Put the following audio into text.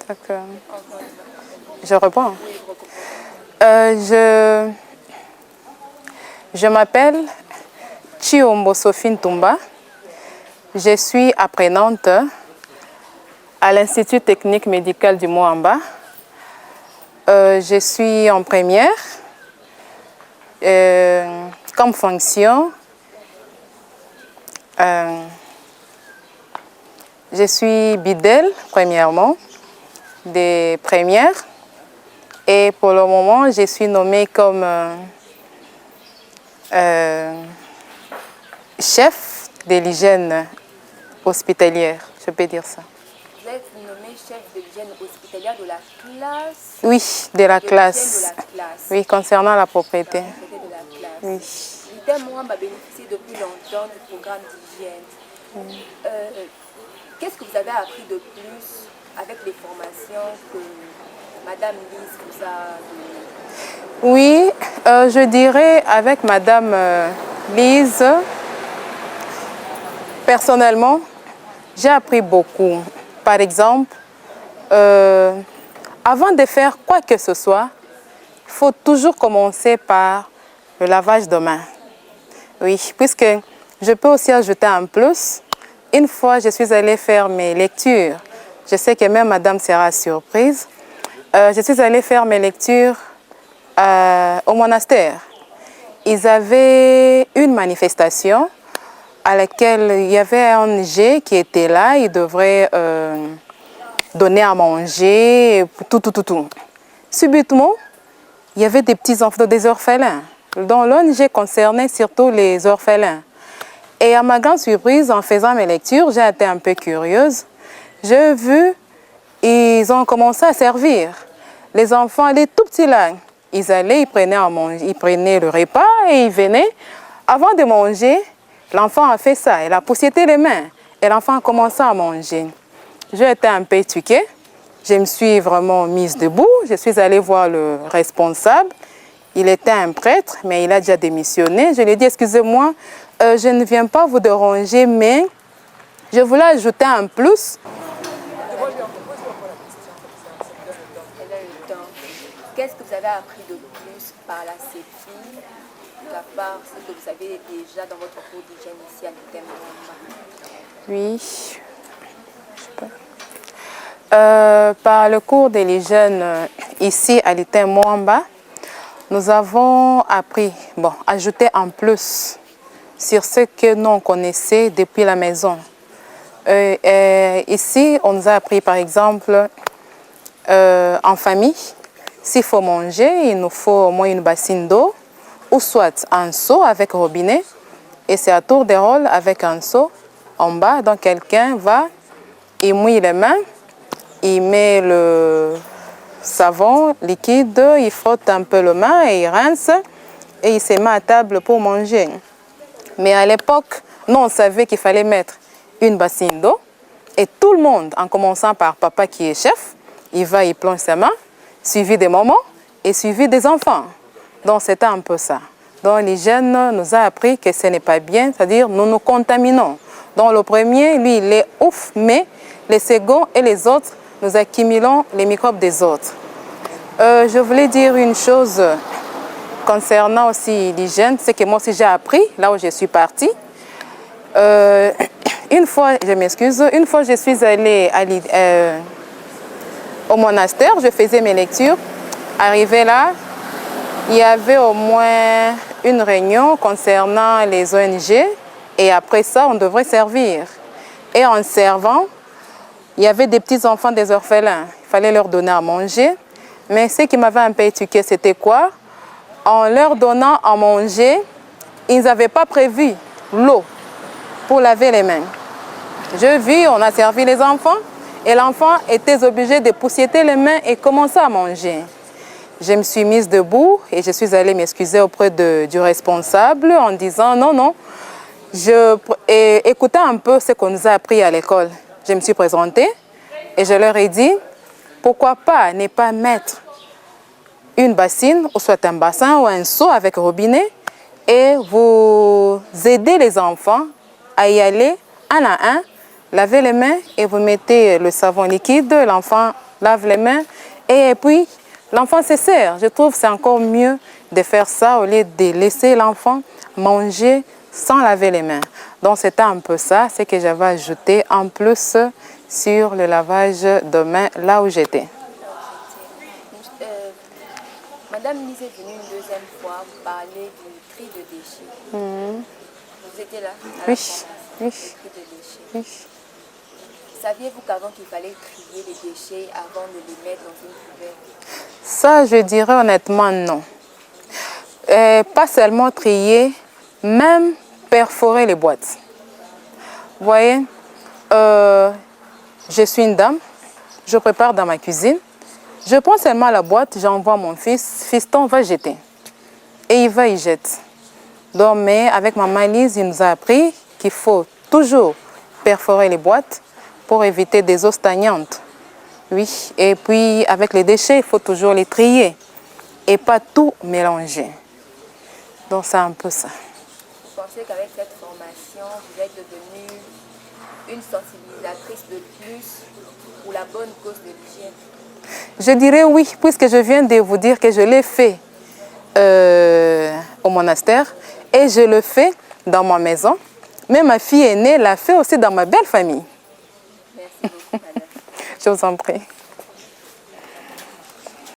D'accord. Je reprends. Je m'appelle Chiombo Sophine Toumba. Je suis apprenante à l'Institut technique médical du Moamba. Je suis en première. Comme fonction, je suis bidèle, premièrement, des premières. Et pour le moment, je suis nommée comme chef de l'hygiène hospitalière, je peux dire ça. Vous êtes nommée chef de l'hygiène hospitalière de la classe? Oui, de la classe. Oui, concernant la propriété. La propriété de la classe. Oui. L'ITEM Moamba bénéficie depuis longtemps du programme d'hygiène. Qu'est-ce que vous avez appris de plus avec les formations que Madame Lise vous a données? Oui, je dirais avec Madame Lise, personnellement, j'ai appris beaucoup. Par exemple, avant de faire quoi que ce soit, il faut toujours commencer par le lavage de mains. Oui, puisque je peux aussi ajouter un plus. Une fois, je suis allée faire mes lectures. Je sais que même Madame sera surprise. Je suis allée faire mes lectures au monastère. Ils avaient une manifestation à laquelle il y avait un ONG qui était là. Il devrait donner à manger, tout. Subitement, il y avait des petits enfants, des orphelins, dont l'ONG concernait surtout les orphelins. Et à ma grande surprise, en faisant mes lectures, j'ai été un peu curieuse. J'ai vu, ils ont commencé à servir. Les enfants, les tout petits là, ils allaient, ils prenaient à manger, ils prenaient le repas et ils venaient. Avant de manger, l'enfant a fait ça. Elle a poussiété les mains et l'enfant a commencé à manger. J'ai été un peu éduquée. Je me suis vraiment mise debout. Je suis allée voir le responsable. Il était un prêtre, mais il a déjà démissionné. Je lui ai dit, excusez-moi, je ne viens pas vous déranger, mais je voulais ajouter un plus. Qu'est-ce que vous avez appris de plus par la CEPI, à part ce que vous avez déjà dans votre cours d'hygiène ici à l'ITEM Moamba? Oui. Par le cours de l'hygiène ici à l'ITEM Moamba, nous avons appris, ajouter en plus sur ce que nous connaissons depuis la maison. Ici, on nous a appris par exemple en famille, s'il faut manger, il nous faut au moins une bassine d'eau ou soit un seau avec robinet et c'est à tour de rôle avec un seau en bas. Donc quelqu'un va, il mouille les mains, il met le savon liquide, il frotte un peu les mains et il rince et il se met à table pour manger. Mais à l'époque, nous on savait qu'il fallait mettre une bassine d'eau et tout le monde, en commençant par papa qui est chef, il va, il plonge sa main, suivi des mamans et suivi des enfants. Donc c'était un peu ça. Donc l'hygiène nous a appris que ce n'est pas bien, c'est-à-dire nous nous contaminons. Donc le premier, lui, il est ouf, mais les seconds et les autres, nous accumulons les microbes des autres. Je voulais dire une chose concernant aussi l'hygiène, c'est que moi aussi j'ai appris, là où je suis partie. Une fois, je m'excuse, une fois je suis allée au monastère, je faisais mes lectures. Arrivé là, il y avait au moins une réunion concernant les ONG et après ça, on devrait servir. Et en servant, il y avait des petits enfants des orphelins. Il fallait leur donner à manger. Mais ce qui m'avait un peu éduqué, c'était quoi? En leur donnant à manger, ils n'avaient pas prévu l'eau pour laver les mains. Je vis, on a servi les enfants et l'enfant était obligé de poussiéter les mains et commencer à manger. Je me suis mise debout et je suis allée m'excuser auprès du responsable en disant non. Écoutez un peu ce qu'on nous a appris à l'école. Je me suis présentée et je leur ai dit, pourquoi pas ne pas mettre une bassine, ou soit un bassin ou un seau avec robinet et vous aider les enfants à y aller un à un lavez les mains et vous mettez le savon liquide, l'enfant lave les mains et puis l'enfant se sert. Je trouve que c'est encore mieux de faire ça au lieu de laisser l'enfant manger sans laver les mains. Donc c'était un peu ça, ce que j'avais ajouté en plus sur le lavage de mains là où j'étais. Madame Lise est venue une deuxième fois parler du tri de déchets. Vous étiez là à la formation, Oui. le tri de déchets. Oui. Saviez-vous qu'avant qu'il fallait trier les déchets avant de les mettre dans une poubelle? Ça, je dirais honnêtement non. Pas seulement trier, même perforer les boîtes. Vous voyez, je suis une dame, je prépare dans ma cuisine, je prends seulement la boîte, j'envoie mon fils, fiston va jeter. Et il va y jeter. Donc, mais avec maman Lise, il nous a appris qu'il faut toujours perforer les boîtes pour éviter des eaux stagnantes. Oui, et puis avec les déchets, il faut toujours les trier et pas tout mélanger. Donc c'est un peu ça. Vous pensez qu'avec cette formation, vous êtes devenue une sensibilisatrice de plus pour la bonne cause de l'hygiène? Je dirais oui, puisque je viens de vous dire que je l'ai fait au monastère et je le fais dans ma maison. Mais ma fille aînée l'a fait aussi dans ma belle famille. Merci beaucoup, madame. Je vous en prie.